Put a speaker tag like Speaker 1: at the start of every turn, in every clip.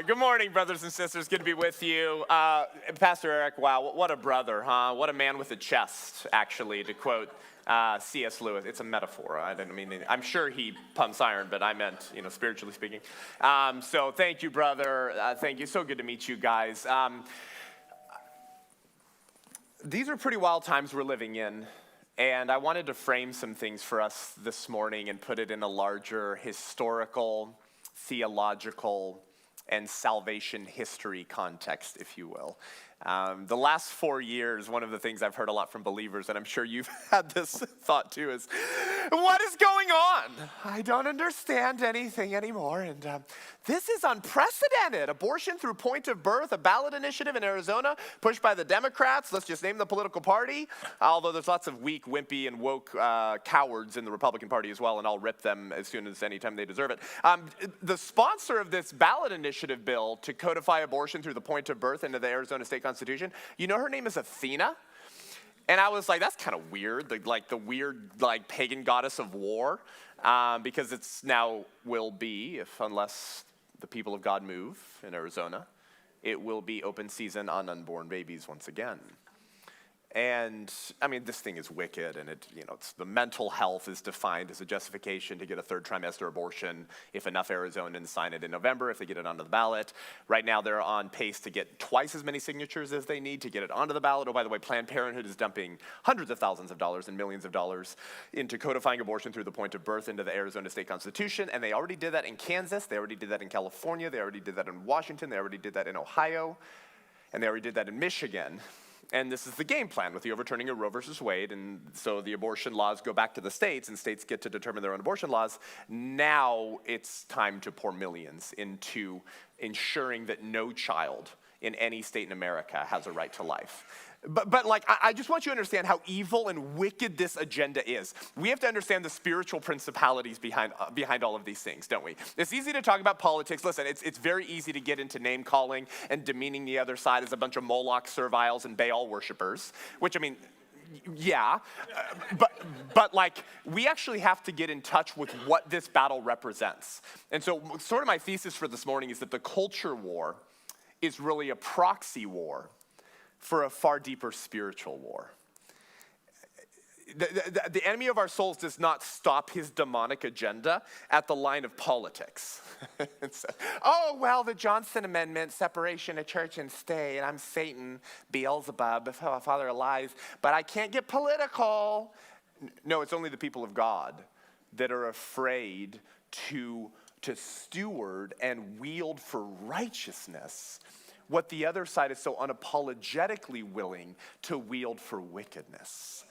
Speaker 1: Good morning, brothers and sisters. Good to be with you. Pastor Eric, wow, what a brother, huh? What a man with a chest, actually, to quote C.S. Lewis. It's a metaphor. I'm sure he pumps iron, but I meant, spiritually speaking. So thank you, brother. Thank you. So good to meet you guys. These are pretty wild times we're living in. And I wanted to frame some things for us this morning and put it in a larger historical, theological, and salvation history context, if you will. The last 4 years, one of the things I've heard a lot from believers, and I'm sure you've had this thought too, is, what is going on? I don't understand anything anymore, and this is unprecedented. Abortion through point of birth, a ballot initiative in Arizona pushed by the Democrats. Let's just name the political party, although there's lots of weak, wimpy, and woke cowards in the Republican Party as well, and I'll rip them as soon as any time they deserve it. The sponsor of this ballot initiative bill to codify abortion through the point of birth into the Arizona State Constitution, her name is Athena. And I was like, that's kind of weird, the weird pagan goddess of war, because it's now will be, unless the people of God move in Arizona, it will be open season on unborn babies once again. And this thing is wicked, and it's the mental health is defined as a justification to get a third trimester abortion if enough Arizonans sign it in November, if they get it onto the ballot. Right now, they're on pace to get twice as many signatures as they need to get it onto the ballot. Oh, by the way, Planned Parenthood is dumping hundreds of thousands of dollars and millions of dollars into codifying abortion through the point of birth into the Arizona State Constitution, and they already did that in Kansas, they already did that in California, they already did that in Washington, they already did that in Ohio, and they already did that in Michigan. And this is the game plan with the overturning of Roe versus Wade, and so the abortion laws go back to the states, and states get to determine their own abortion laws. Now it's time to pour millions into ensuring that no child in any state in America has a right to life. But I just want you to understand how evil and wicked this agenda is. We have to understand the spiritual principalities behind all of these things, don't we? It's easy to talk about politics. Listen, it's very easy to get into name calling and demeaning the other side as a bunch of Moloch serviles and Baal worshipers, which yeah, but we actually have to get in touch with what this battle represents. And so sort of my thesis for this morning is that the culture war is really a proxy war for a far deeper spiritual war. The enemy of our souls does not stop his demonic agenda at the line of politics. So, the Johnson Amendment, separation of church and state, and I'm Satan, Beelzebub, father of lies, but I can't get political. No, it's only the people of God that are afraid to steward and wield for righteousness what the other side is so unapologetically willing to wield for wickedness.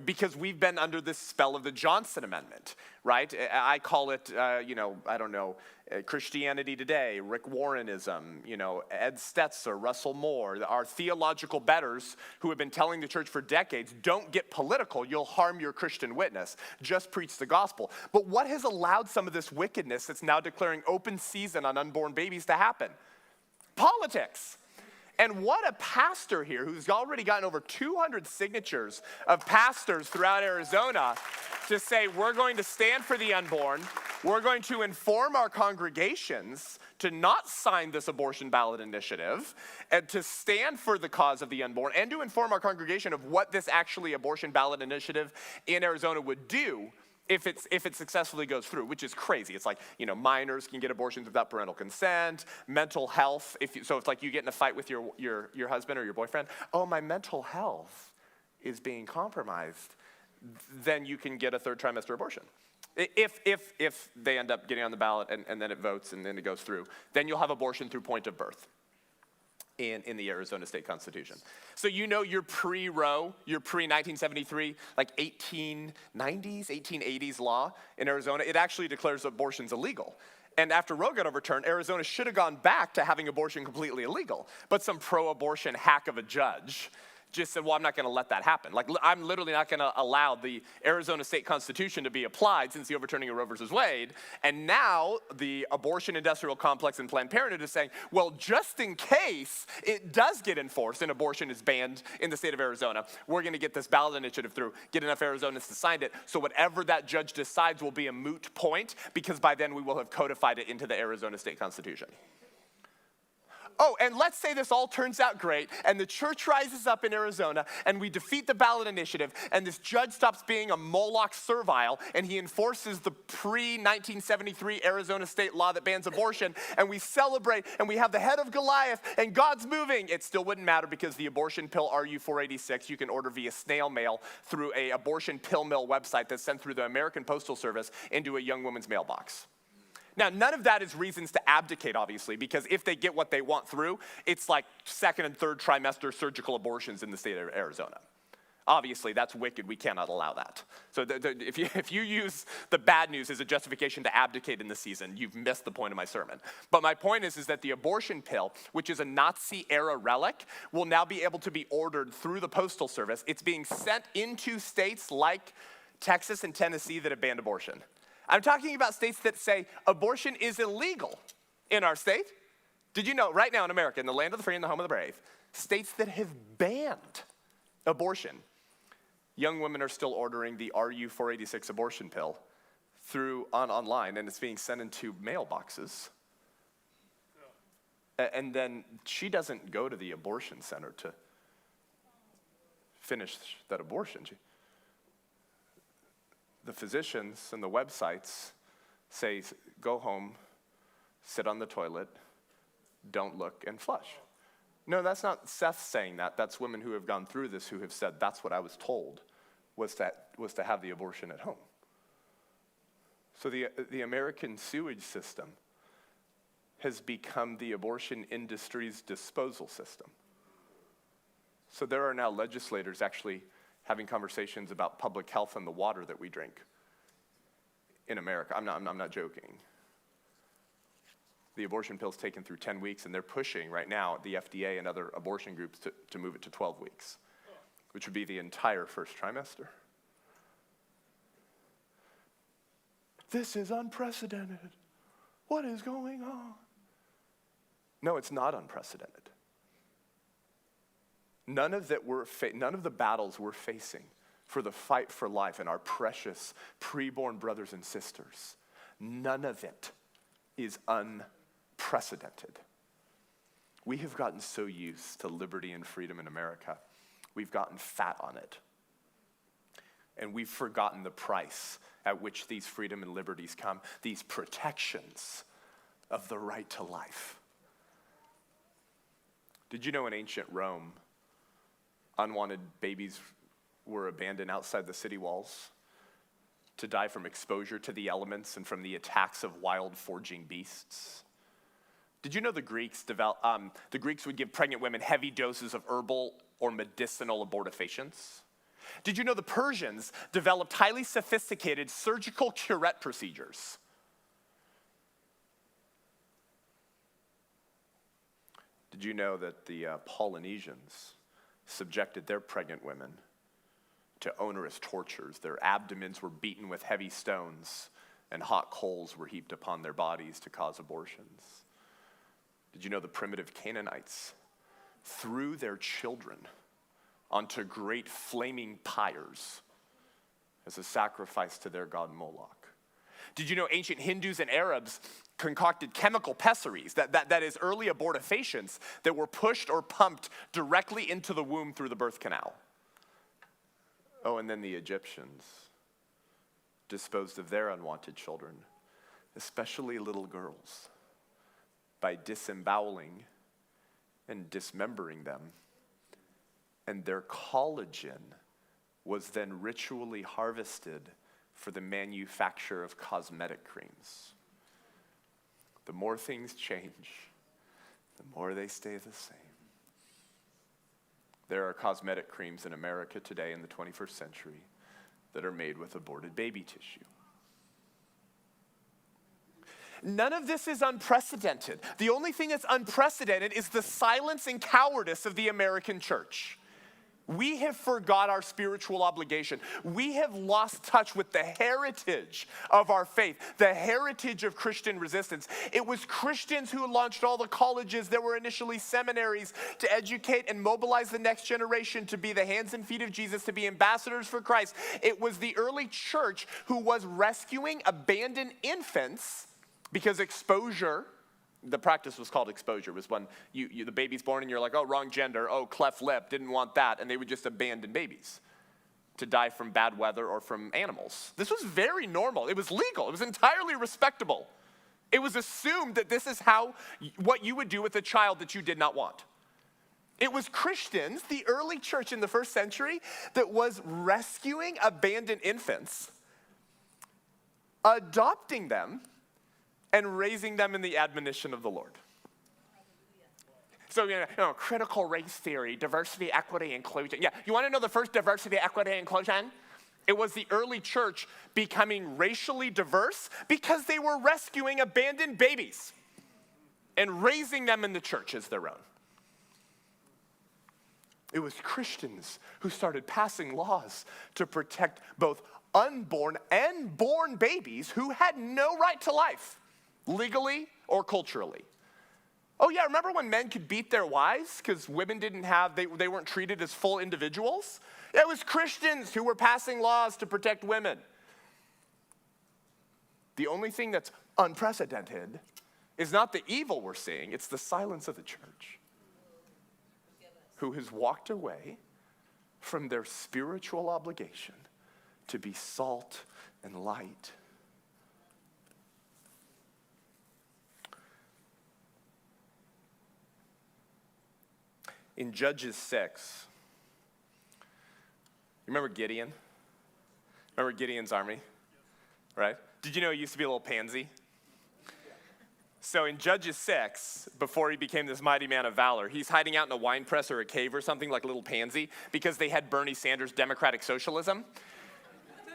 Speaker 1: Because we've been under this spell of the Johnson Amendment, right? I call it, Christianity Today, Rick Warrenism, Ed Stetzer, Russell Moore, our theological betters who have been telling the church for decades, don't get political, you'll harm your Christian witness. Just preach the gospel. But what has allowed some of this wickedness that's now declaring open season on unborn babies to happen? Politics. And what a pastor here who's already gotten over 200 signatures of pastors throughout Arizona to say, we're going to stand for the unborn. We're going to inform our congregations to not sign this abortion ballot initiative and to stand for the cause of the unborn and to inform our congregation of what this actually abortion ballot initiative in Arizona would do if it successfully goes through, which is crazy. It's minors can get abortions without parental consent, mental health. So it's like you get in a fight with your husband or your boyfriend. Oh, my mental health is being compromised. Then you can get a third trimester abortion. If they end up getting on the ballot and then it votes and then it goes through, then you'll have abortion through point of birth in the Arizona State Constitution. So your pre-Roe, your pre-1973, 1890s, 1880s law in Arizona, it actually declares abortions illegal. And after Roe got overturned, Arizona should have gone back to having abortion completely illegal. But some pro-abortion hack of a judge just said, well, I'm not going to let that happen. I'm literally not going to allow the Arizona State Constitution to be applied since the overturning of Roe versus Wade. And now the abortion industrial complex and Planned Parenthood is saying, well, just in case it does get enforced and abortion is banned in the state of Arizona, we're going to get this ballot initiative through, get enough Arizonans to sign it, so whatever that judge decides will be a moot point, because by then we will have codified it into the Arizona State Constitution. Oh, and let's say this all turns out great, and the church rises up in Arizona, and we defeat the ballot initiative, and this judge stops being a Moloch servile, and he enforces the pre-1973 Arizona state law that bans abortion, and we celebrate, and we have the head of Goliath, and God's moving. It still wouldn't matter because the abortion pill RU486 you can order via snail mail through a abortion pill mill website that's sent through the American Postal Service into a young woman's mailbox. Now, none of that is reasons to abdicate, obviously, because if they get what they want through, it's like second and third trimester surgical abortions in the state of Arizona. Obviously, that's wicked. We cannot allow that. So if you use the bad news as a justification to abdicate in the season, you've missed the point of my sermon. But my point is that the abortion pill, which is a Nazi-era relic, will now be able to be ordered through the Postal Service. It's being sent into states like Texas and Tennessee that have banned abortion. I'm talking about states that say abortion is illegal in our state. Did you know right now in America, in the land of the free and the home of the brave, states that have banned abortion, young women are still ordering the RU486 abortion pill online, and it's being sent into mailboxes. And then she doesn't go to the abortion center to finish that abortion. The physicians and the websites say, go home, sit on the toilet, don't look, and flush. No, that's not Seth saying that. That's women who have gone through this who have said, that's what I was told, was to have the abortion at home. So the American sewage system has become the abortion industry's disposal system. So there are now legislators actually having conversations about public health and the water that we drink in America. I'm not joking. The abortion pill's taken through 10 weeks, and they're pushing right now, the FDA and other abortion groups, to move it to 12 weeks, which would be the entire first trimester. This is unprecedented. What is going on? No, it's not unprecedented. None of the battles we're facing for the fight for life and our precious preborn brothers and sisters, none of it is unprecedented. We have gotten so used to liberty and freedom in America, we've gotten fat on it. And we've forgotten the price at which these freedom and liberties come, these protections of the right to life. Did you know in ancient Rome, unwanted babies were abandoned outside the city walls to die from exposure to the elements and from the attacks of wild foraging beasts? Did you know the Greeks would give pregnant women heavy doses of herbal or medicinal abortifacients? Did you know the Persians developed highly sophisticated surgical curette procedures? Did you know that the Polynesians subjected their pregnant women to onerous tortures? Their abdomens were beaten with heavy stones, and hot coals were heaped upon their bodies to cause abortions. Did you know the primitive Canaanites threw their children onto great flaming pyres as a sacrifice to their god Moloch? Did you know ancient Hindus and Arabs concocted chemical pessaries, that is early abortifacients, that were pushed or pumped directly into the womb through the birth canal? Oh, and then the Egyptians disposed of their unwanted children, especially little girls, by disemboweling and dismembering them. And their collagen was then ritually harvested for the manufacture of cosmetic creams. The more things change, the more they stay the same. There are cosmetic creams in America today in the 21st century that are made with aborted baby tissue. None of this is unprecedented. The only thing that's unprecedented is the silence and cowardice of the American church. We have forgot our spiritual obligation. We have lost touch with the heritage of our faith, the heritage of Christian resistance. It was Christians who launched all the colleges. There were initially seminaries to educate and mobilize the next generation to be the hands and feet of Jesus, to be ambassadors for Christ. It was the early church who was rescuing abandoned infants because exposure The practice was called exposure. It was when the baby's born and you're like, oh, wrong gender, oh, cleft lip, didn't want that. And they would just abandon babies to die from bad weather or from animals. This was very normal. It was legal. It was entirely respectable. It was assumed that this is what you would do with a child that you did not want. It was Christians, the early church in the first century, that was rescuing abandoned infants, adopting them, and raising them in the admonition of the Lord. So, critical race theory, diversity, equity, inclusion. Yeah, you want to know the first diversity, equity, inclusion? It was the early church becoming racially diverse because they were rescuing abandoned babies and raising them in the church as their own. It was Christians who started passing laws to protect both unborn and born babies who had no right to life, legally or culturally. Oh yeah, remember when men could beat their wives because women they weren't treated as full individuals? It was Christians who were passing laws to protect women. The only thing that's unprecedented is not the evil we're seeing, it's the silence of the church, who has walked away from their spiritual obligation to be salt and light. In Judges 6, you remember Gideon? Remember Gideon's army, right? Did you know he used to be a little pansy? So in Judges 6, before he became this mighty man of valor, he's hiding out in a wine press or a cave or something like a little pansy because they had Bernie Sanders' democratic socialism.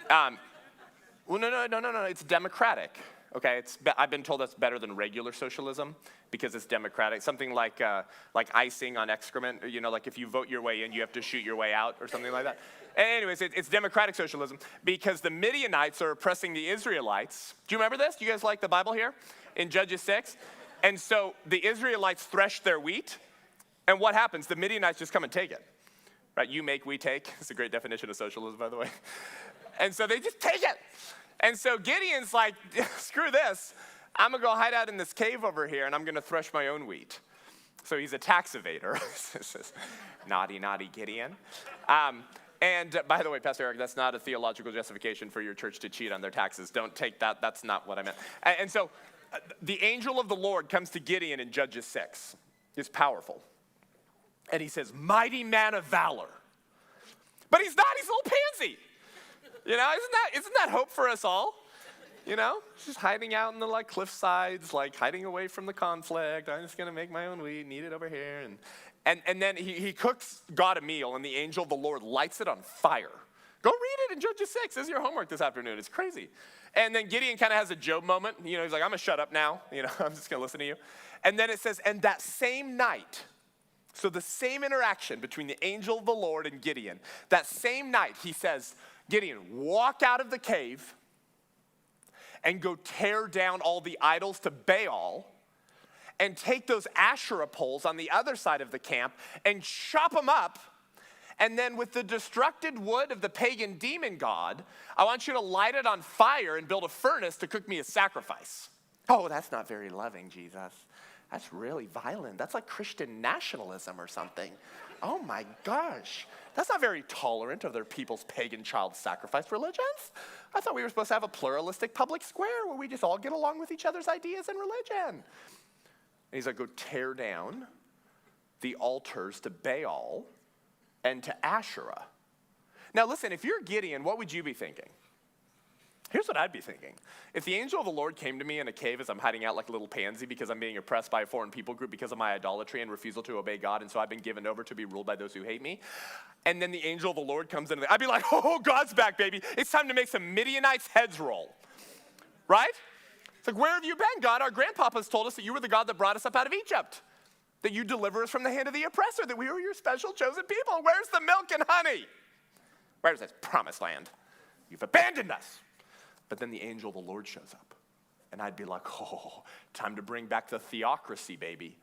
Speaker 1: Well, no, it's democratic. Okay, I've been told that's better than regular socialism because it's democratic. Something like icing on excrement. Like if you vote your way in, you have to shoot your way out or something like that. Anyways, it's democratic socialism because the Midianites are oppressing the Israelites. Do you remember this? Do you guys like the Bible here? In Judges 6. And so the Israelites thresh their wheat. And what happens? The Midianites just come and take it. Right? You make, we take. It's a great definition of socialism, by the way. And so they just take it. And so Gideon's like, screw this. I'm going to go hide out in this cave over here, and I'm going to thresh my own wheat. So he's a tax evader. Naughty, naughty Gideon. And by the way, Pastor Eric, that's not a theological justification for your church to cheat on their taxes. Don't take that. That's not what I meant. And so the angel of the Lord comes to Gideon in Judges 6. It's powerful. And he says, mighty man of valor. But he's not. He's a little pansy. Isn't that hope for us all? Just hiding out in the cliff sides, hiding away from the conflict. I'm just going to make my own wheat, eat it over here. And then he cooks God a meal, and the angel of the Lord lights it on fire. Go read it in Judges 6. This is your homework this afternoon. It's crazy. And then Gideon kind of has a Job moment. He's like, I'm going to shut up now. I'm just going to listen to you. And then it says, and that same night, so the same interaction between the angel of the Lord and Gideon, that same night, he says, Gideon, walk out of the cave and go tear down all the idols to Baal and take those Asherah poles on the other side of the camp and chop them up. And then with the destructed wood of the pagan demon god, I want you to light it on fire and build a furnace to cook me a sacrifice. Oh, that's not very loving, Jesus. That's really violent. That's like Christian nationalism or something. Oh my gosh. That's not very tolerant of their people's pagan child sacrifice religions. I thought we were supposed to have a pluralistic public square where we just all get along with each other's ideas and religion. And he's like, go tear down the altars to Baal and to Asherah. Now listen, if you're Gideon, what would you be thinking? Here's what I'd be thinking. If the angel of the Lord came to me in a cave as I'm hiding out like a little pansy because I'm being oppressed by a foreign people group because of my idolatry and refusal to obey God, and so I've been given over to be ruled by those who hate me, and then the angel of the Lord comes in, I'd be like, oh, God's back, baby. It's time to make some Midianites' heads roll. Right? It's like, where have you been, God? Our grandpapas told us that you were the God that brought us up out of Egypt, that you deliver us from the hand of the oppressor, that we were your special chosen people. Where's the milk and honey? Where's this promised land? You've abandoned us. But then the angel of the Lord shows up. And I'd be like, oh, time to bring back the theocracy, baby.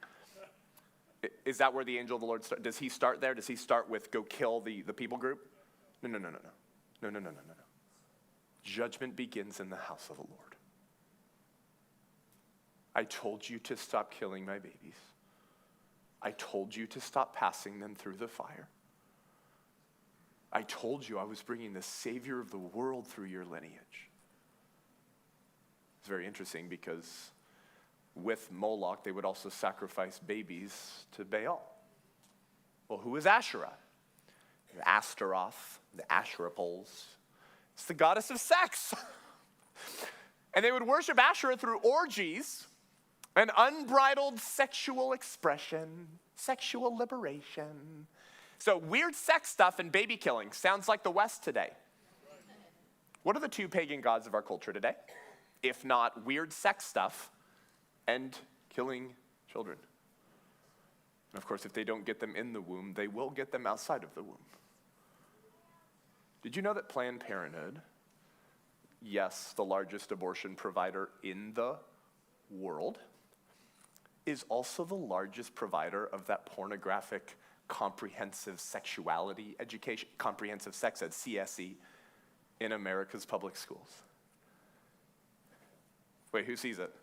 Speaker 1: Is that where the angel of the Lord starts? Does he start there? Does he start with go kill the people group? No. Judgment begins in the house of the Lord. I told you to stop killing my babies. I told you to stop passing them through the fire. I told you I was bringing the Savior of the world through your lineage. It's very interesting because with Moloch, they would also sacrifice babies to Baal. Well, who is Asherah? Astaroth, the Asherah poles. It's the goddess of sex. And they would worship Asherah through orgies and unbridled sexual expression, sexual liberation. So weird sex stuff and baby killing sounds like the West today. What are the two pagan gods of our culture today? If not weird sex stuff and killing children. And of course, if they don't get them in the womb, they will get them outside of the womb. Did you know that Planned Parenthood, yes, the largest abortion provider in the world, is also the largest provider of that pornographic comprehensive sexuality education, comprehensive sex ed, CSE, in America's public schools? Wait, who sees it?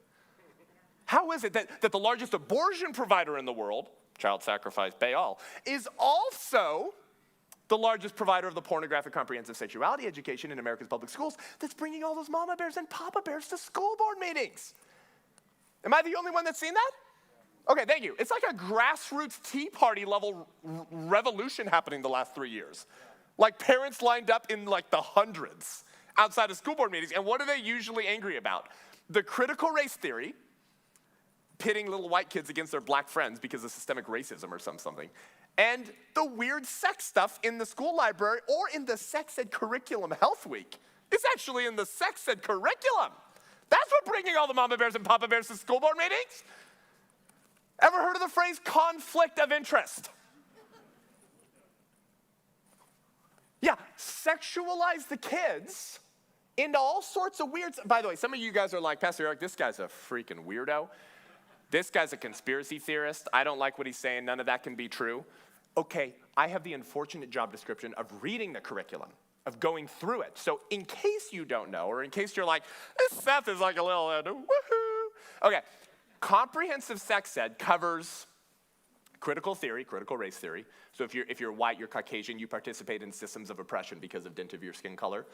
Speaker 1: How is it that the largest abortion provider in the world, child sacrifice, Baal, is also the largest provider of the pornographic comprehensive sexuality education in America's public schools that's bringing all those mama bears and papa bears to school board meetings? Am I the only one that's seen that? Okay, thank you. It's like a grassroots Tea Party level revolution happening the last 3 years. Like parents lined up in like the hundreds outside of school board meetings. And what are they usually angry about? The critical race theory, pitting little white kids against their black friends because of systemic racism or something. And the weird sex stuff in the school library or in the sex ed curriculum health week. It's actually in the sex ed curriculum. That's what bringing all the mama bears and papa bears to school board meetings. Ever heard of the phrase conflict of interest? Yeah, sexualize the kids into all sorts of weird. By the way, some of you guys are like, Pastor Eric, this guy's a freaking weirdo. This guy's a conspiracy theorist. I don't like what he's saying. None of that can be true. Okay, I have the unfortunate job description of reading the curriculum, of going through it. So in case you don't know, or in case you're like, this Seth is like a little, woohoo. Okay, comprehensive sex ed covers critical theory, critical race theory. So if you're white, you're Caucasian, you participate in systems of oppression because of dint of your skin color.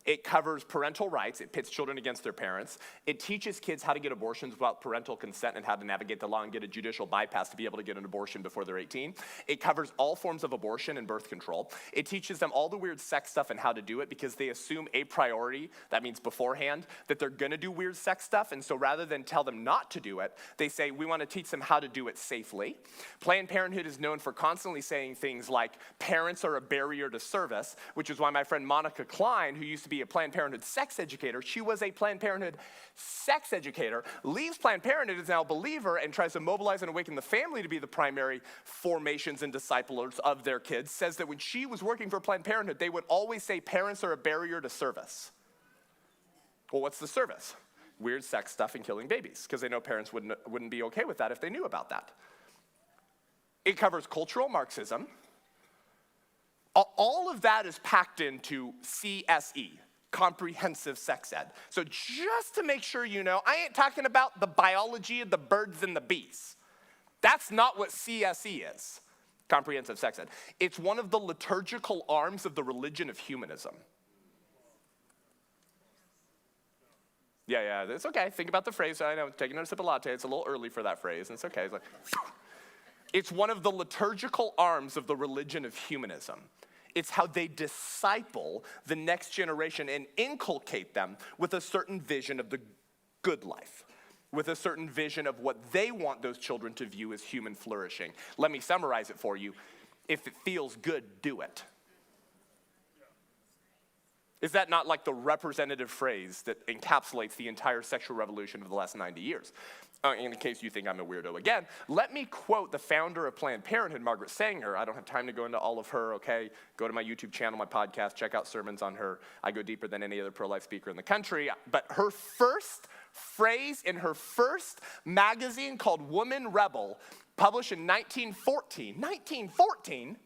Speaker 1: It covers parental rights. It pits children against their parents. It teaches kids how to get abortions without parental consent and how to navigate the law and get a judicial bypass to be able to get an abortion before they're 18. It covers all forms of abortion and birth control. It teaches them all the weird sex stuff and how to do it because they assume a priority, that means beforehand, that they're gonna do weird sex stuff. And so rather than tell them not to do it, they say, we wanna teach them how to do it safely. Planned Parenthood is known for constantly saying things like parents are a barrier to service, which is why my friend Monica Klein, who used to be a Planned Parenthood sex educator, she was a Planned Parenthood sex educator, leaves Planned Parenthood, is now a believer, and tries to mobilize and awaken the family to be the primary formations and disciplers of their kids, says that when she was working for Planned Parenthood, they would always say parents are a barrier to service. Well, what's the service? Weird sex stuff and killing babies, because they know parents wouldn't be okay with that if they knew about that. It covers cultural Marxism. All of that is packed into CSE, comprehensive sex ed. So just to make sure you know, I ain't talking about the biology of the birds and the bees. That's not what CSE is, comprehensive sex ed. It's one of the liturgical arms of the religion of humanism. Yeah, it's okay. Think about the phrase. I know, taking a sip of latte, it's a little early for that phrase, and it's okay. It's like, it's one of the liturgical arms of the religion of humanism. It's how they disciple the next generation and inculcate them with a certain vision of the good life, with a certain vision of what they want those children to view as human flourishing. Let me summarize it for you. If it feels good, do it. Is that not like the representative phrase that encapsulates the entire sexual revolution of the last 90 years? In case you think I'm a weirdo again, let me quote the founder of Planned Parenthood, Margaret Sanger. I don't have time to go into all of her, okay? Go to my YouTube channel, my podcast, check out sermons on her. I go deeper than any other pro-life speaker in the country. But her first phrase in her first magazine called Woman Rebel, published in 1914,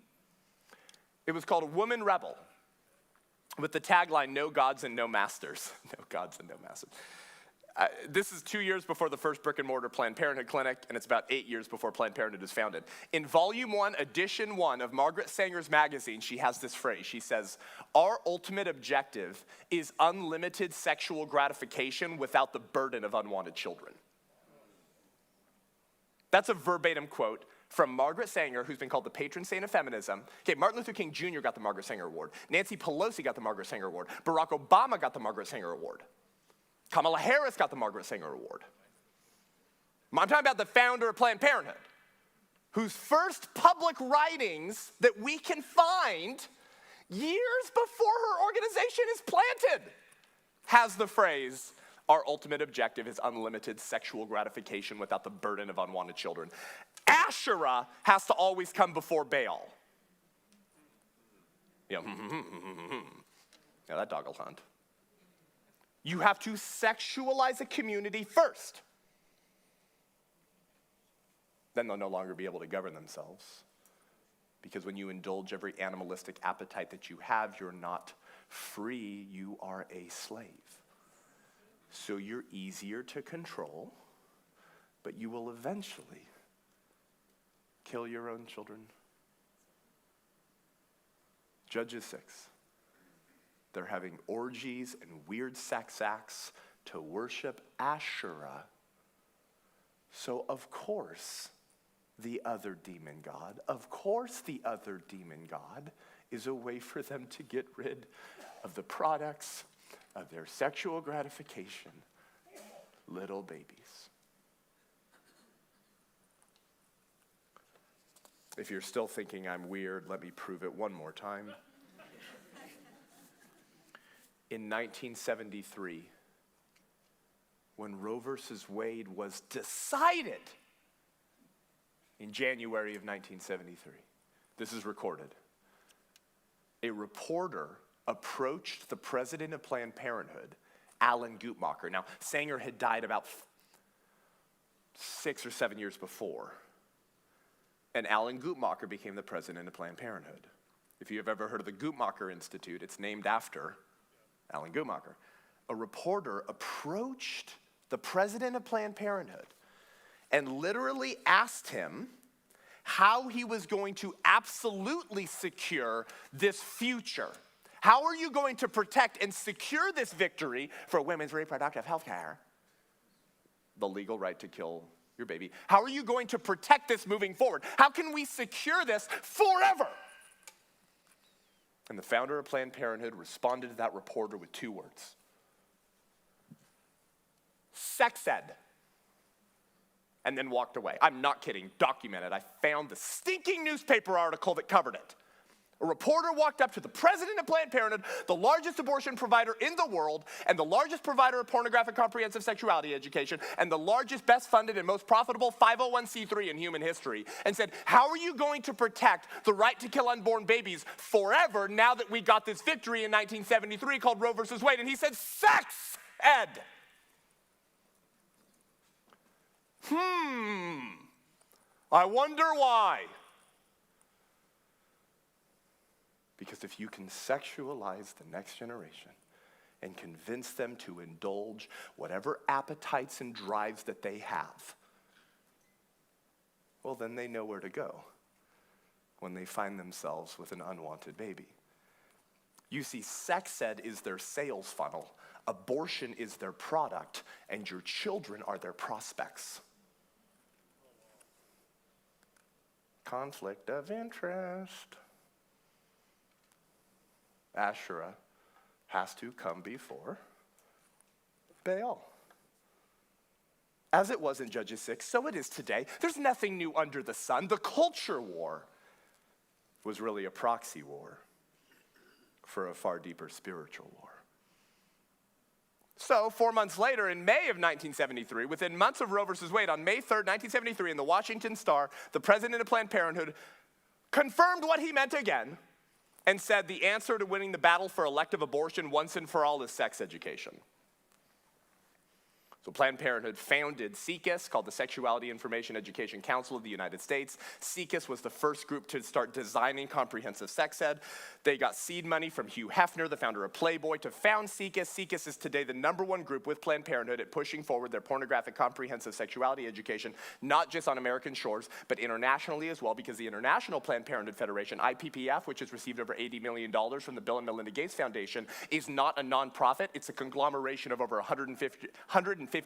Speaker 1: it was called Woman Rebel, with the tagline, no gods and no masters. No gods and no masters. This is 2 years before the first brick and mortar Planned Parenthood clinic, and it's about 8 years before Planned Parenthood is founded. In volume 1, edition 1 of Margaret Sanger's magazine, she has this phrase. She says, "Our ultimate objective is unlimited sexual gratification without the burden of unwanted children." That's a verbatim quote from Margaret Sanger, who's been called the patron saint of feminism. Okay, Martin Luther King Jr. got the Margaret Sanger Award. Nancy Pelosi got the Margaret Sanger Award. Barack Obama got the Margaret Sanger Award. Kamala Harris got the Margaret Sanger Award. I'm talking about the founder of Planned Parenthood, whose first public writings that we can find years before her organization is planted has the phrase, "Our ultimate objective is unlimited sexual gratification without the burden of unwanted children." Asherah has to always come before Baal. Yeah, that dog will hunt. You have to sexualize a community first. Then they'll no longer be able to govern themselves. Because when you indulge every animalistic appetite that you have, you're not free, you are a slave. So you're easier to control, but you will eventually kill your own children. Judges 6. They're having orgies and weird sex acts to worship Asherah. So of course, the other demon god, is a way for them to get rid of the products of their sexual gratification, little babies. If you're still thinking I'm weird, let me prove it one more time. In 1973, when Roe versus Wade was decided in January of 1973, this is recorded. A reporter approached the president of Planned Parenthood, Alan Guttmacher. Now, Sanger had died about 6 or 7 years before, and Alan Guttmacher became the president of Planned Parenthood. If you have ever heard of the Guttmacher Institute, it's named after Alan Guttmacher. A reporter approached the president of Planned Parenthood and literally asked him how he was going to absolutely secure this future. How are you going to protect and secure this victory for women's reproductive health care? The legal right to kill your baby. How are you going to protect this moving forward? How can we secure this forever? And the founder of Planned Parenthood responded to that reporter with 2 words. Sex ed. And then walked away. I'm not kidding, documented. I found the stinking newspaper article that covered it. A reporter walked up to the president of Planned Parenthood, the largest abortion provider in the world, and the largest provider of pornographic comprehensive sexuality education, and the largest, best funded, and most profitable 501c3 in human history, and said, how are you going to protect the right to kill unborn babies forever now that we got this victory in 1973 called Roe versus Wade? And he said, sex ed. I wonder why. Because if you can sexualize the next generation and convince them to indulge whatever appetites and drives that they have, well, then they know where to go when they find themselves with an unwanted baby. You see, sex ed is their sales funnel, abortion is their product, and your children are their prospects. Conflict of interest. Asherah has to come before Baal. As it was in Judges 6, so it is today. There's nothing new under the sun. The culture war was really a proxy war for a far deeper spiritual war. So 4 months later, in May of 1973, within months of Roe versus Wade, on May 3rd, 1973, in the Washington Star, the president of Planned Parenthood confirmed what he meant again and said the answer to winning the battle for elective abortion once and for all is sex education. So Planned Parenthood founded SIECUS, called the Sexuality Information Education Council of the United States. SIECUS was the first group to start designing comprehensive sex ed. They got seed money from Hugh Hefner, the founder of Playboy, to found SIECUS. SIECUS is today the #1 group with Planned Parenthood at pushing forward their pornographic comprehensive sexuality education, not just on American shores, but internationally as well, because the International Planned Parenthood Federation, IPPF, which has received over $80 million from the Bill and Melinda Gates Foundation, is not a nonprofit. It's a conglomeration of over 150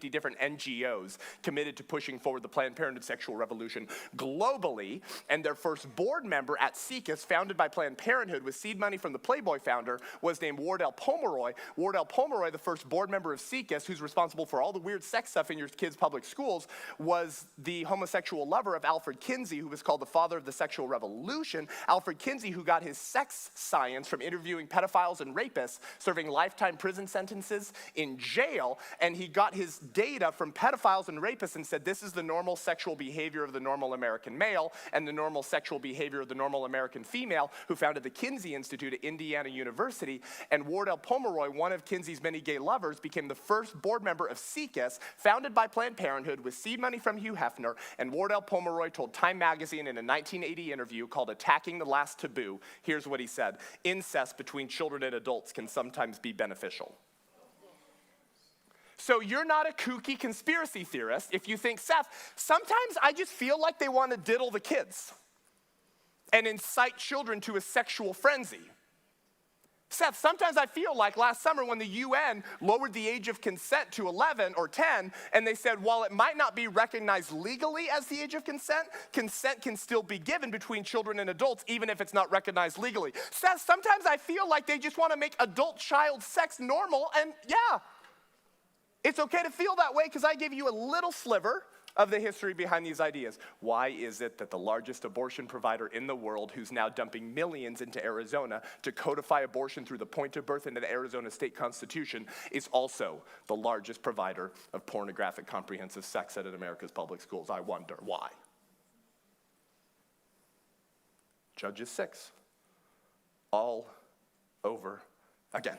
Speaker 1: different NGOs committed to pushing forward the Planned Parenthood sexual revolution globally. And their first board member at SIECUS, founded by Planned Parenthood with seed money from the Playboy founder, was named Wardell Pomeroy. Wardell Pomeroy, the first board member of SIECUS, who's responsible for all the weird sex stuff in your kids' public schools, was the homosexual lover of Alfred Kinsey, who was called the father of the sexual revolution. Alfred Kinsey, who got his sex science from interviewing pedophiles and rapists, serving lifetime prison sentences in jail, and he got his data from pedophiles and rapists and said, this is the normal sexual behavior of the normal American male and the normal sexual behavior of the normal American female, who founded the Kinsey Institute at Indiana University. And Wardell Pomeroy, one of Kinsey's many gay lovers, became the first board member of SIECUS, founded by Planned Parenthood with seed money from Hugh Hefner. And Wardell Pomeroy told Time magazine in a 1980 interview called Attacking the Last Taboo, here's what he said: incest between children and adults can sometimes be beneficial. So you're not a kooky conspiracy theorist if you think, Seth, sometimes I just feel like they want to diddle the kids and incite children to a sexual frenzy. Seth, sometimes I feel like last summer when the UN lowered the age of consent to 11 or 10, and they said, while it might not be recognized legally as the age of consent, consent can still be given between children and adults, even if it's not recognized legally. Seth, sometimes I feel like they just want to make adult-child sex normal, and yeah, it's okay to feel that way because I gave you a little sliver of the history behind these ideas. Why is it that the largest abortion provider in the world, who's now dumping millions into Arizona to codify abortion through the point of birth into the Arizona state constitution, is also the largest provider of pornographic comprehensive sex ed in America's public schools? I wonder why. Judges 6, all over again.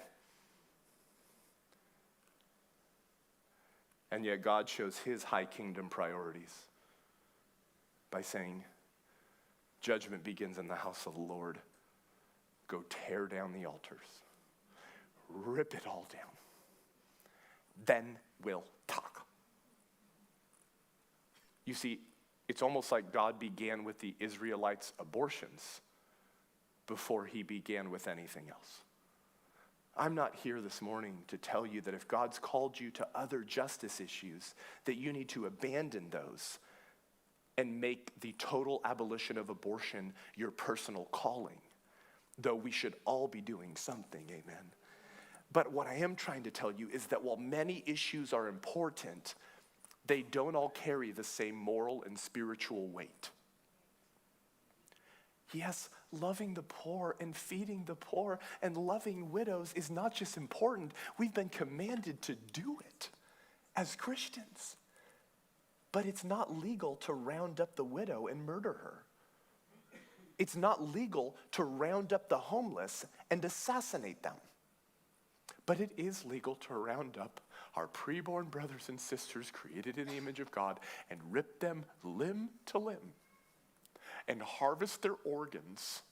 Speaker 1: And yet God shows his high kingdom priorities by saying, judgment begins in the house of the Lord. Go tear down the altars. Rip it all down. Then we'll talk. You see, it's almost like God began with the Israelites' abortions before he began with anything else. I'm not here this morning to tell you that if God's called you to other justice issues, that you need to abandon those and make the total abolition of abortion your personal calling, though we should all be doing something, amen. But what I am trying to tell you is that while many issues are important, they don't all carry the same moral and spiritual weight. Yes, loving the poor and feeding the poor and loving widows is not just important. We've been commanded to do it as Christians. But it's not legal to round up the widow and murder her. It's not legal to round up the homeless and assassinate them. But it is legal to round up our preborn brothers and sisters created in the image of God and rip them limb to limb and harvest their organs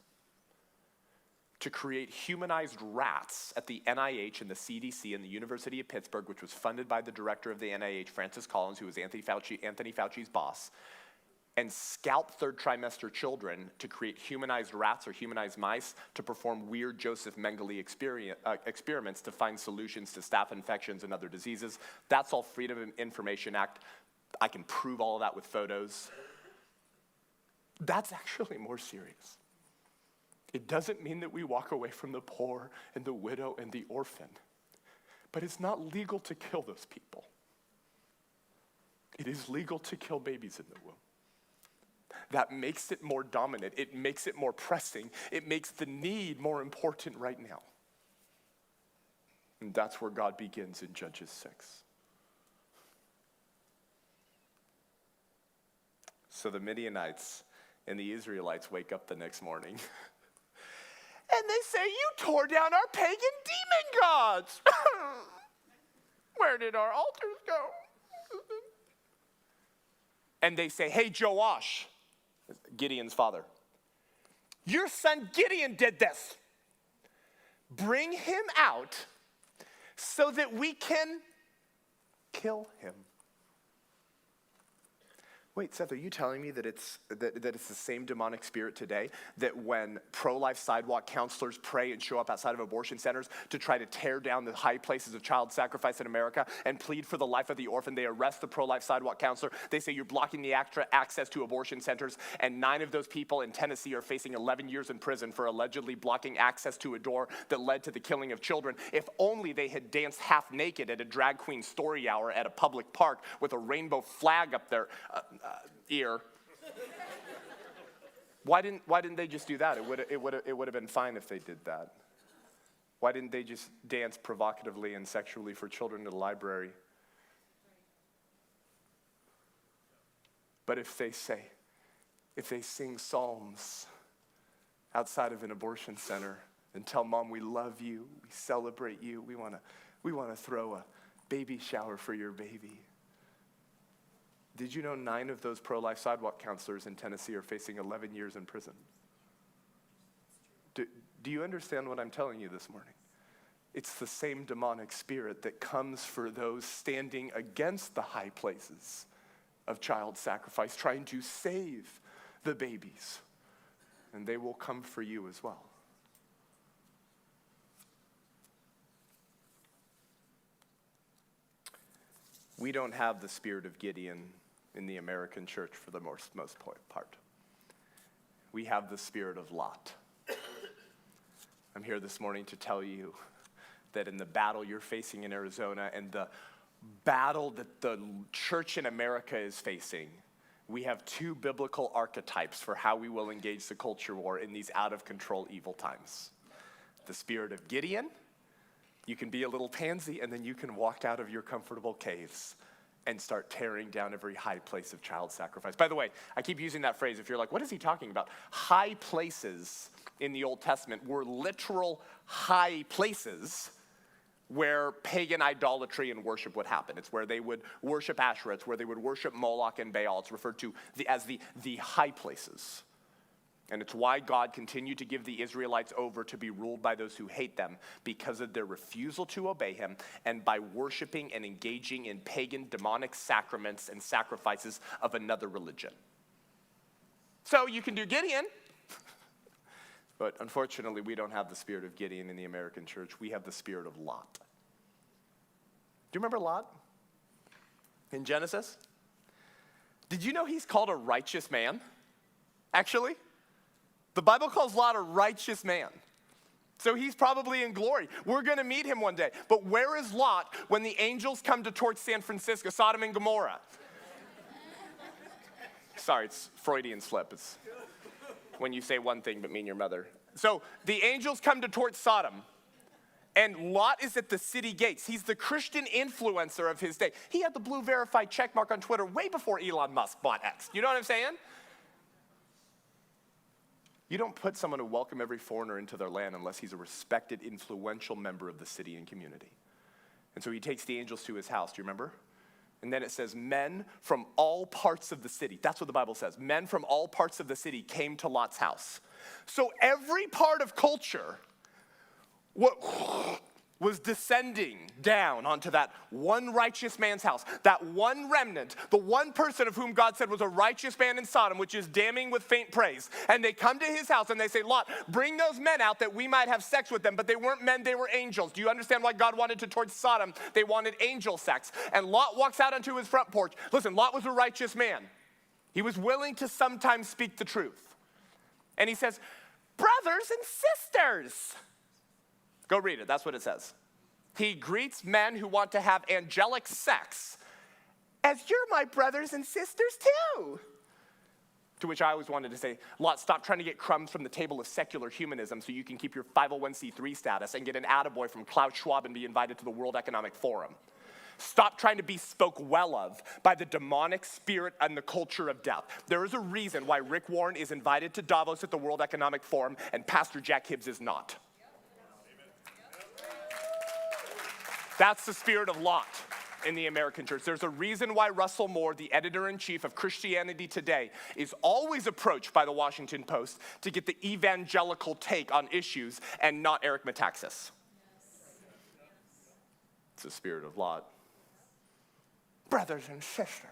Speaker 1: to create humanized rats at the NIH and the CDC and the University of Pittsburgh, which was funded by the director of the NIH, Francis Collins, who was Anthony Fauci's boss, and scalp third trimester children to create humanized rats or humanized mice to perform weird Joseph Mengele experiments to find solutions to staph infections and other diseases. That's all Freedom of Information Act. I can prove all of that with photos. That's actually more serious. It doesn't mean that we walk away from the poor and the widow and the orphan, but it's not legal to kill those people. It is legal to kill babies in the womb. That makes it more dominant. It makes it more pressing. It makes the need more important right now. And that's where God begins in Judges 6. So the Midianites and the Israelites wake up the next morning. And they say, you tore down our pagan demon gods. Where did our altars go? and they say, hey, Joash, Gideon's father, your son Gideon did this. Bring him out so that we can kill him. Wait, Seth, are you telling me that it's the same demonic spirit today that when pro-life sidewalk counselors pray and show up outside of abortion centers to try to tear down the high places of child sacrifice in America and plead for the life of the orphan, they arrest the pro-life sidewalk counselor, they say you're blocking the access to abortion centers, and 9 of those people in Tennessee are facing 11 years in prison for allegedly blocking access to a door that led to the killing of children. If only they had danced half naked at a drag queen story hour at a public park with a rainbow flag up their ear. Why didn't they just do that? It would have been fine if they did that. Why didn't they just dance provocatively and sexually for children at a library? But if they sing psalms outside of an abortion center and tell mom we love you, we celebrate you, we want to throw a baby shower for your baby. Did you know 9 of those pro-life sidewalk counselors in Tennessee are facing 11 years in prison? Do you understand what I'm telling you this morning? It's the same demonic spirit that comes for those standing against the high places of child sacrifice, trying to save the babies. And they will come for you as well. We don't have the spirit of Gideon in the American church for the most part. We have the spirit of Lot. I'm here this morning to tell you that in the battle you're facing in Arizona and the battle that the church in America is facing, we have 2 biblical archetypes for how we will engage the culture war in these out-of-control evil times. The spirit of Gideon. You can be a little pansy, and then you can walk out of your comfortable caves and start tearing down every high place of child sacrifice. By the way, I keep using that phrase. If you're like, what is he talking about? High places in the Old Testament were literal high places where pagan idolatry and worship would happen. It's where they would worship Asherah. It's where they would worship Moloch and Baal. It's referred to as the high places. And it's why God continued to give the Israelites over to be ruled by those who hate them, because of their refusal to obey him and by worshiping and engaging in pagan demonic sacraments and sacrifices of another religion. So you can do Gideon, but unfortunately we don't have the spirit of Gideon in the American church. We have the spirit of Lot. Do you remember Lot in Genesis? Did you know he's called a righteous man, actually? The Bible calls Lot a righteous man. So he's probably in glory. We're going to meet him one day. But where is Lot when the angels come to torch San Francisco, Sodom and Gomorrah? Sorry, it's Freudian slip. It's when you say one thing but mean your mother. So the angels come to torch Sodom. And Lot is at the city gates. He's the Christian influencer of his day. He had the blue verified check mark on Twitter way before Elon Musk bought X. You know what I'm saying? You don't put someone to welcome every foreigner into their land unless he's a respected, influential member of the city and community. And so he takes the angels to his house. Do you remember? And then it says, men from all parts of the city. That's what the Bible says. Men from all parts of the city came to Lot's house. So every part of culture was descending down onto that one righteous man's house, that one remnant, the one person of whom God said was a righteous man in Sodom, which is damning with faint praise. And they come to his house and they say, Lot, bring those men out that we might have sex with them. But they weren't men, they were angels. Do you understand why God wanted to torch Sodom? They wanted angel sex. And Lot walks out onto his front porch. Listen, Lot was a righteous man. He was willing to sometimes speak the truth. And he says, brothers and sisters. Go read it. That's what it says. He greets men who want to have angelic sex as you're my brothers and sisters too. To which I always wanted to say, Lot, stop trying to get crumbs from the table of secular humanism so you can keep your 501c3 status and get an attaboy from Klaus Schwab and be invited to the World Economic Forum. Stop trying to be spoke well of by the demonic spirit and the culture of death. There is a reason why Rick Warren is invited to Davos at the World Economic Forum and Pastor Jack Hibbs is not. That's the spirit of Lot. in the American church. There's a reason why Russell Moore, the editor-in-chief of Christianity Today, is always approached by the Washington Post to get the evangelical take on issues and not Eric Metaxas. It's the spirit of Lot. Brothers and sisters.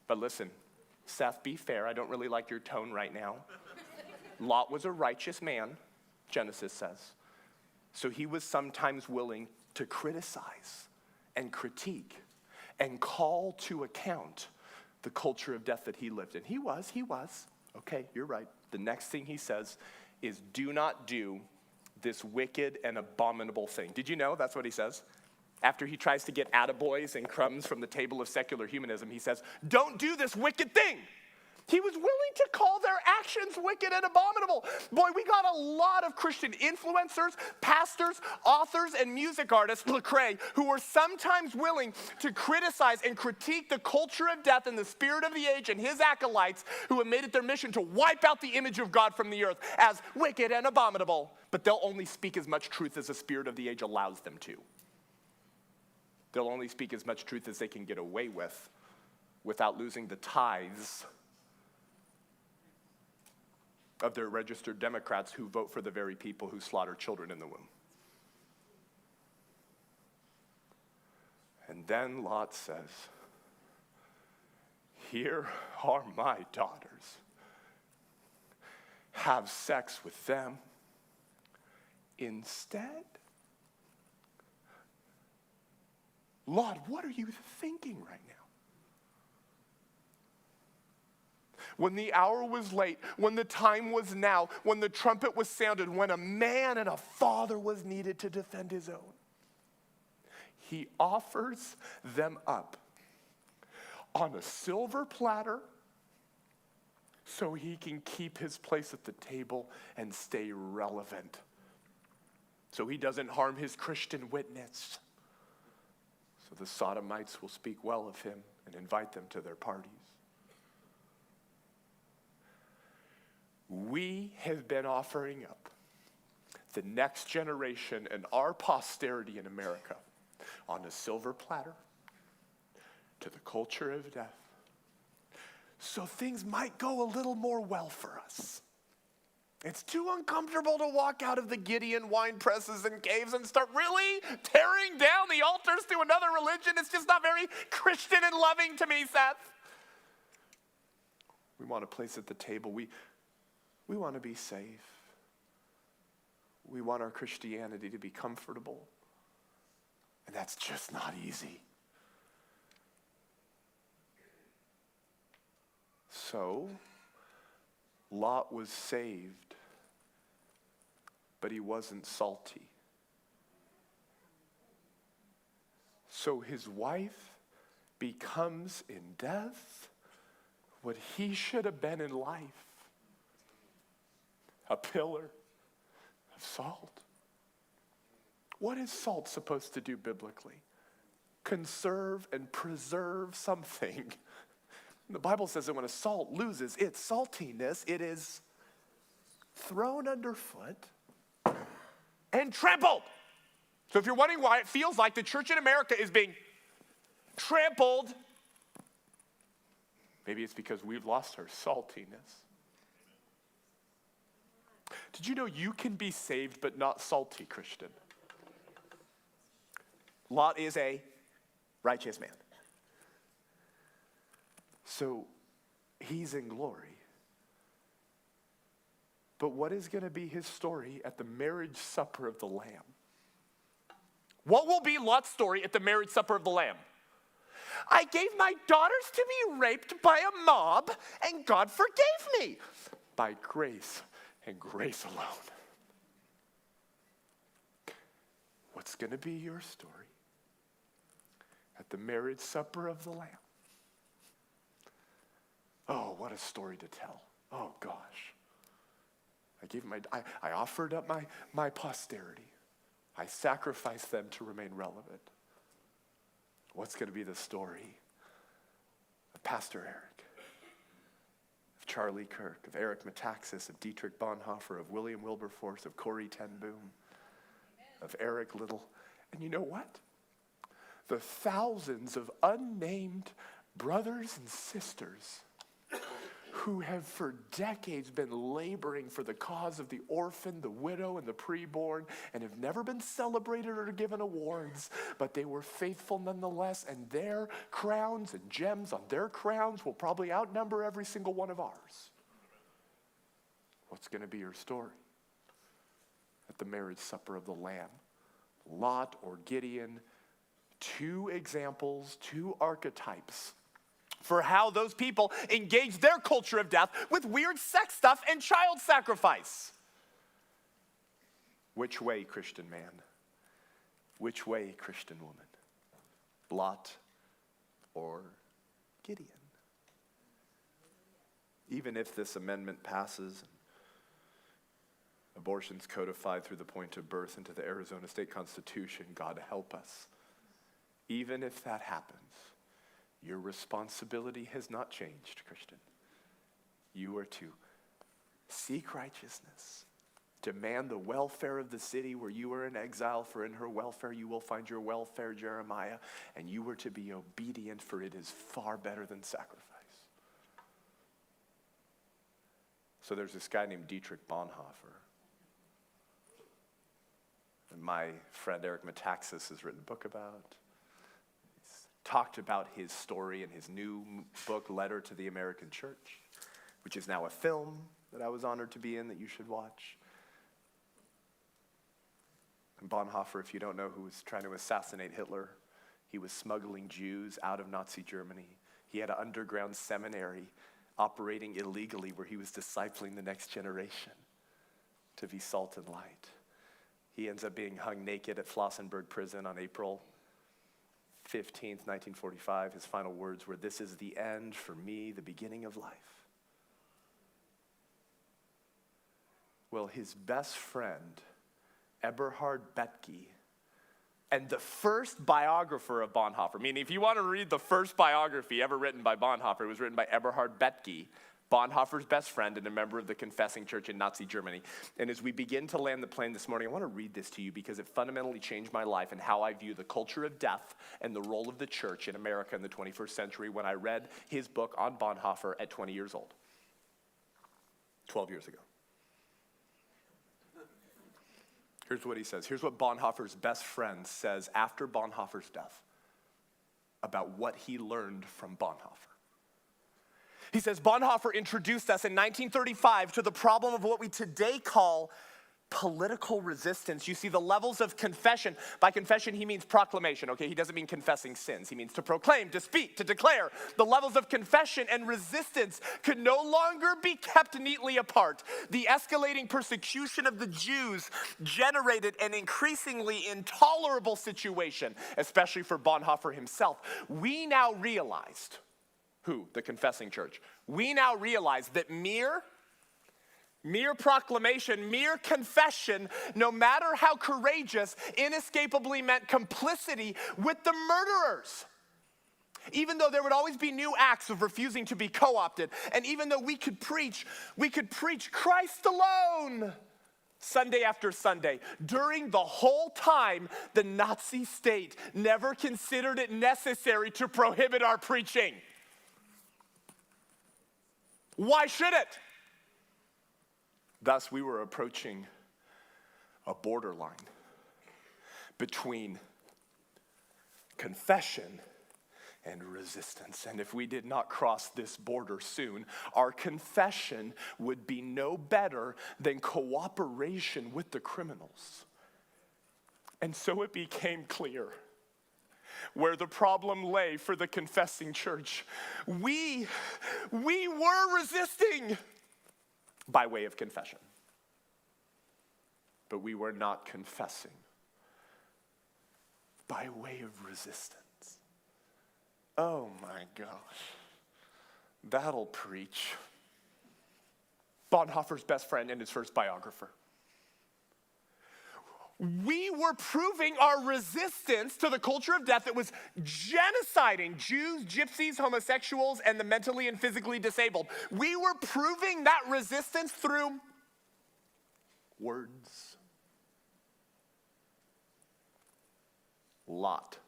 Speaker 1: But listen, Seth, be fair. I don't really like your tone right now. Lot was a righteous man, Genesis says. So he was sometimes willing to criticize and critique and call to account the culture of death that he lived in. He was. Okay, you're right. The next thing he says is, do not do this wicked and abominable thing. Did you know that's what he says? After he tries to get attaboys and crumbs from the table of secular humanism, he says, don't do this wicked thing. He was willing to call their actions wicked and abominable. Boy, we got a lot of Christian influencers, pastors, authors, and music artists, Lecrae, who were sometimes willing to criticize and critique the culture of death and the spirit of the age and his acolytes who have made it their mission to wipe out the image of God from the earth as wicked and abominable. But they'll only speak as much truth as the spirit of the age allows them to. They'll only speak as much truth as they can get away with without losing the tithes of their registered Democrats who vote for the very people who slaughter children in the womb. And then Lot says, here are my daughters. Have sex with them instead. Lot, what are you thinking right now? When the hour was late, when the time was now, when the trumpet was sounded, when a man and a father was needed to defend his own, he offers them up on a silver platter so he can keep his place at the table and stay relevant, so he doesn't harm his Christian witness. So the Sodomites will speak well of him and invite them to their parties. We have been offering up the next generation and our posterity in America on a silver platter to the culture of death, so things might go a little more well for us. It's too uncomfortable to walk out of the Gideon wine presses and caves and start really tearing down the altars to another religion. It's just not very Christian and loving to me, Seth. We want a place at the table. We want to be safe. We want our Christianity to be comfortable. And that's just not easy. So, Lot was saved, but he wasn't salty. So his wife becomes in death what he should have been in life. A pillar of salt. What is salt supposed to do biblically? Conserve and preserve something. The Bible says that when a salt loses its saltiness, it is thrown underfoot and trampled. So if you're wondering why it feels like the church in America is being trampled, maybe it's because we've lost our saltiness. Did you know you can be saved but not salty, Christian? Lot is a righteous man. So he's in glory. But what is going to be his story at the marriage supper of the Lamb? What will be Lot's story at the marriage supper of the Lamb? I gave my daughters to be raped by a mob, and God forgave me by grace and grace alone. What's going to be your story at the marriage supper of the Lamb? Oh, what a story to tell. Oh, gosh. I offered up my posterity. I sacrificed them to remain relevant. What's going to be the story of Pastor Eric, of Charlie Kirk, of Eric Metaxas, of Dietrich Bonhoeffer, of William Wilberforce, of Corrie ten Boom, of Eric Little? And you know what? the thousands of unnamed brothers and sisters who have for decades been laboring for the cause of the orphan, the widow, and the preborn, and have never been celebrated or given awards, but they were faithful nonetheless, and their crowns and gems on their crowns will probably outnumber every single one of ours. What's going to be your story at the marriage supper of the Lamb? Lot or Gideon, two examples, two archetypes for how those people engage their culture of death with weird sex stuff and child sacrifice. Which way, Christian man? Which way, Christian woman? Lot or Gideon? Even if this amendment passes, abortion's codified through the point of birth into the Arizona State Constitution, God help us. Even if that happens, your responsibility has not changed, Christian. You are to seek righteousness, demand the welfare of the city where you are in exile, for in her welfare you will find your welfare, Jeremiah, and you are to be obedient, for it is far better than sacrifice. So there's this guy named Dietrich Bonhoeffer. And my friend Eric Metaxas has written a book about. Talked about his story in his new book, Letter to the American Church, which is now a film that I was honored to be in that you should watch. And Bonhoeffer, if you don't know, who was trying to assassinate Hitler, he was smuggling Jews out of Nazi Germany. He had an underground seminary operating illegally where he was discipling the next generation to be salt and light. He ends up being hung naked at Flossenburg prison on April 15th, 1945, his final words were, "This is the end for me, the beginning of life." Well, his best friend, Eberhard Bethge, and the first biographer of Bonhoeffer, meaning if you want to read the first biography ever written by Bonhoeffer, it was written by Eberhard Bethge, Bonhoeffer's best friend and a member of the Confessing Church in Nazi Germany. And as we begin to land the plane this morning, I want to read this to you because it fundamentally changed my life and how I view the culture of death and the role of the church in America in the 21st century when I read his book on Bonhoeffer at 20 years old, 12 years ago. Here's what he says. Here's what Bonhoeffer's best friend says after Bonhoeffer's death about what he learned from Bonhoeffer. He says, Bonhoeffer introduced us in 1935 to the problem of what we today call political resistance. You see, the levels of confession. By confession, he means proclamation, okay? He doesn't mean confessing sins. He means to proclaim, to speak, to declare. The levels of confession and resistance could no longer be kept neatly apart. The escalating persecution of the Jews generated an increasingly intolerable situation, especially for Bonhoeffer himself. We now realized, who? The Confessing Church. We now realize that mere proclamation, mere confession, no matter how courageous, inescapably meant complicity with the murderers. Even though there would always be new acts of refusing to be co-opted, and even though we could preach Christ alone Sunday after Sunday, during the whole time, the Nazi state never considered it necessary to prohibit our preaching. Why should it? Thus, we were approaching a borderline between confession and resistance. And if we did not cross this border soon, our confession would be no better than cooperation with the criminals. And so it became clear where the problem lay for the Confessing Church. We were resisting by way of confession, but we were not confessing by way of resistance. Oh my gosh, that'll preach. Bonhoeffer's best friend and his first biographer. We were proving our resistance to the culture of death that was genociding Jews, gypsies, homosexuals, and the mentally and physically disabled. We were proving that resistance through words. Lot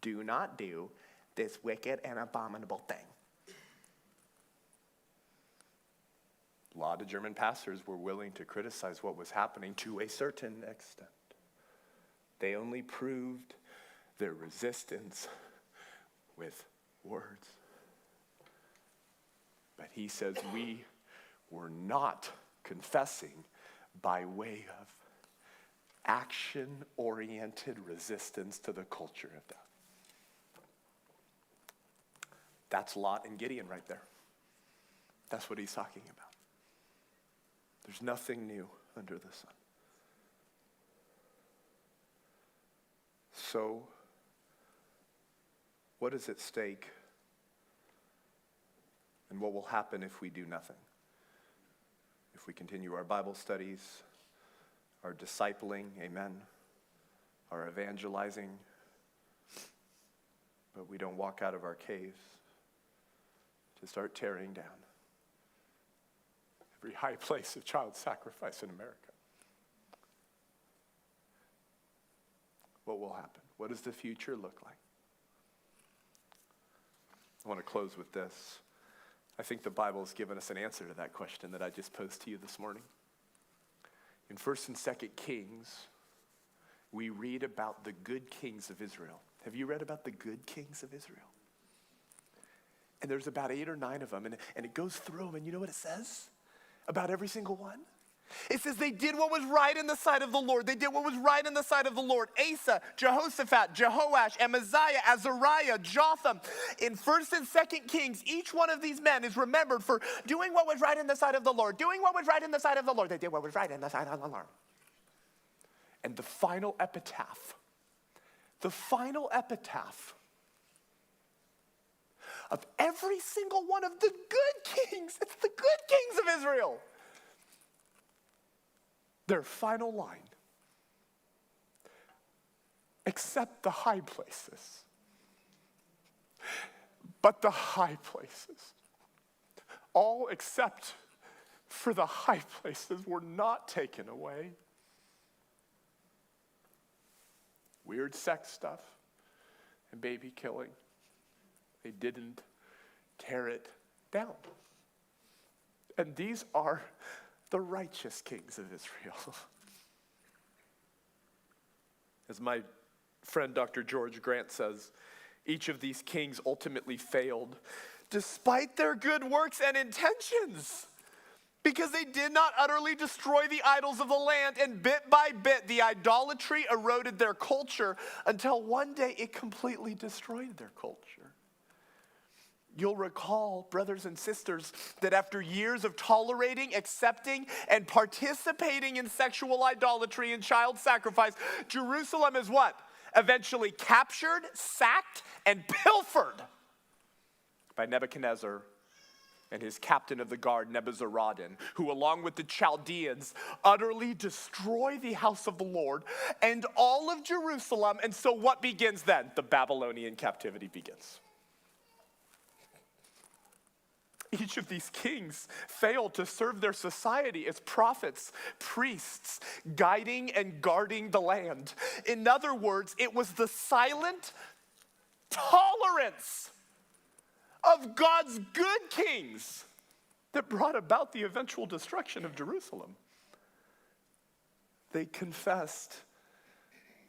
Speaker 1: do not do this wicked and abominable thing. A lot of German pastors were willing to criticize what was happening to a certain extent. They only proved their resistance with words. But he says we were not confessing by way of action-oriented resistance to the culture of death. That's Lot and Gideon right there. That's what he's talking about. There's nothing new under the sun. So, what is at stake? And what will happen if we do nothing? If we continue our Bible studies, our discipling, amen, our evangelizing, but we don't walk out of our caves to start tearing down every high place of child sacrifice in America. What will happen? What does the future look like? I want to close with this. I think the Bible has given us an answer to that question that I just posed to you this morning. In 1st and 2nd Kings, we read about the good kings of Israel. Have you read about the good kings of Israel? And there's about 8 or 9 of them, and it goes through them, and you know what it says about every single one? It says they did what was right in the sight of the Lord. They did what was right in the sight of the Lord. Asa, Jehoshaphat, Jehoash, Amaziah, Azariah, Jotham. In 1st and 2nd Kings, each one of these men is remembered for doing what was right in the sight of the Lord. Doing what was right in the sight of the Lord. They did what was right in the sight of the Lord. And the final epitaph of every single one of the good kings, it's the good kings of Israel. Their final line, except the high places. But the high places, all except for the high places, were not taken away. Weird sex stuff and baby killing. They didn't tear it down. And these are the righteous kings of Israel. As my friend Dr. George Grant says, each of these kings ultimately failed despite their good works and intentions, because they did not utterly destroy the idols of the land, and bit by bit the idolatry eroded their culture until one day it completely destroyed their culture. You'll recall, brothers and sisters, that after years of tolerating, accepting, and participating in sexual idolatry and child sacrifice, Jerusalem is what? Eventually captured, sacked, and pilfered by Nebuchadnezzar and his captain of the guard, Nebuzaradan, who along with the Chaldeans utterly destroy the house of the Lord and all of Jerusalem. And so what begins then? The Babylonian captivity begins. Each of these kings failed to serve their society as prophets, priests, guiding and guarding the land. In other words, it was the silent tolerance of God's good kings that brought about the eventual destruction of Jerusalem. They confessed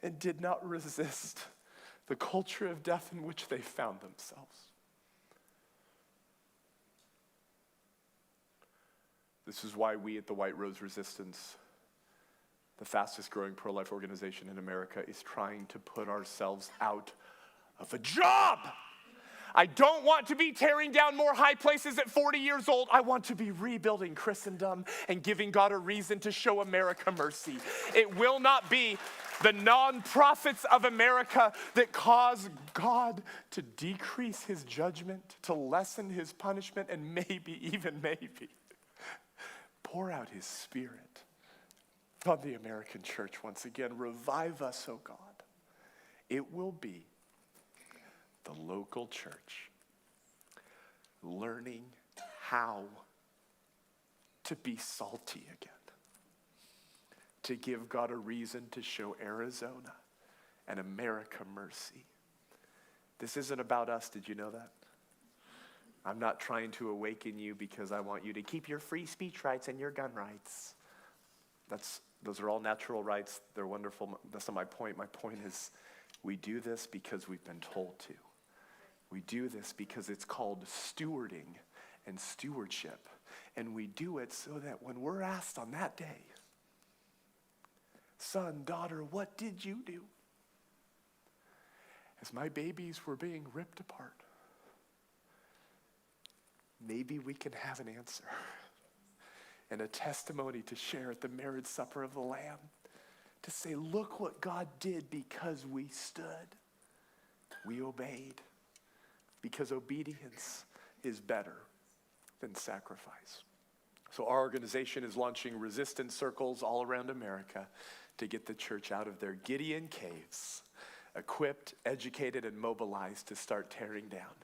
Speaker 1: and did not resist the culture of death in which they found themselves. This is why we at the White Rose Resistance, the fastest growing pro-life organization in America, is trying to put ourselves out of a job. I don't want to be tearing down more high places at 40 years old. I want to be rebuilding Christendom and giving God a reason to show America mercy. It will not be the nonprofits of America that cause God to decrease his judgment, to lessen his punishment, and maybe, even maybe, pour out his Spirit on the American church once again. Revive us, oh God. It will be the local church learning how to be salty again, to give God a reason to show Arizona and America mercy, This isn't about us. Did you know that? I'm not trying to awaken you because I want you to keep your free speech rights and your gun rights. Those are all natural rights. They're wonderful. That's not my point. My point is we do this because we've been told to. We do this because it's called stewarding and stewardship. And we do it so that when we're asked on that day, son, daughter, what did you do? As my babies were being ripped apart, maybe we can have an answer and a testimony to share at the marriage supper of the Lamb, to say, look what God did because we stood, we obeyed, because obedience is better than sacrifice. So our organization is launching resistance circles all around America to get the church out of their Gideon caves, equipped, educated, and mobilized to start tearing down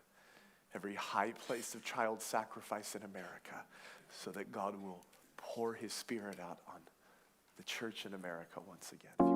Speaker 1: every high place of child sacrifice in America, so that God will pour his Spirit out on the church in America once again.